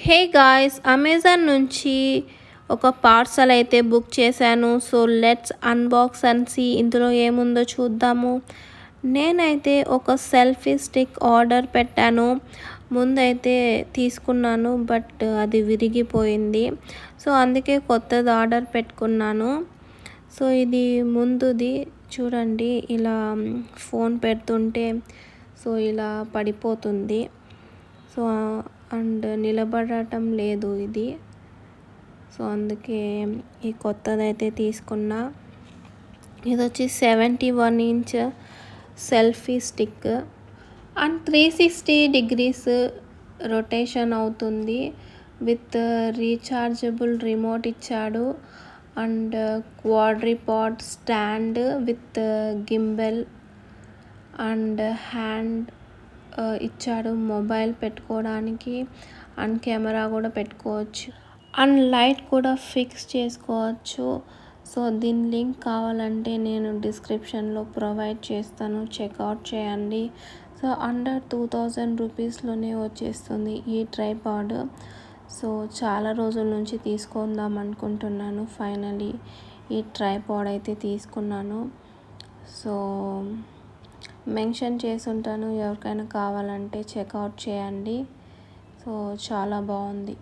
Hey guys, Amazon నుంచి ఒక parcel అయితే బుక్ చేశాను. So let's unbox and see ఇందులో ఏముందో చూద్దాము. నేనైతే ఒక సెల్ఫీ స్టిక్ ఆర్డర్ పెట్టాను. ముందైతే తీసుకున్నాను, బట్ అది విరిగిపోయింది. సో అందుకే కొత్తది ఆర్డర్ పెట్టుకున్నాను. సో ఇది ముందుది చూడండి, ఇలా ఫోన్ పెడుతుంటే సో ఇలా పడిపోతుంది. సో అండ్ నిలబడటం లేదు ఇది. సో అందుకే ఈ కొత్తదైతే తీసుకున్నా. ఇది వచ్చి 71 inch selfie stick and 360 degrees rotation అవుతుంది. విత్ రీఛార్జబుల్ రిమోట్ ఇచ్చాడు and quadripod stand with gimbal and hand ఇచ్చాడు. మొబైల్ పెట్టుకోవడానికి అండ్ కెమెరా కూడా పెట్టుకోవచ్చు అండ్ లైట్ కూడా ఫిక్స్ చేసుకోవచ్చు. సో దీని లింక్ కావాలంటే నేను డిస్క్రిప్షన్లో ప్రొవైడ్ చేస్తాను, చెక్అవుట్ చేయండి. సో అండర్ 2000 రూపీస్లోనే వచ్చేస్తుంది ఈ ట్రైపాడ్. సో చాలా రోజుల నుంచి తీసుకుందాం అనుకుంటున్నాను. ఫైనలీ ఈ ట్రైపాడ్ అయితే తీసుకున్నాను. సో మెన్షన్ చేసి ఉంటాను, ఎవరికైనా కావాలంటే చెక్అవుట్ చేయండి. సో చాలా బాగుంది.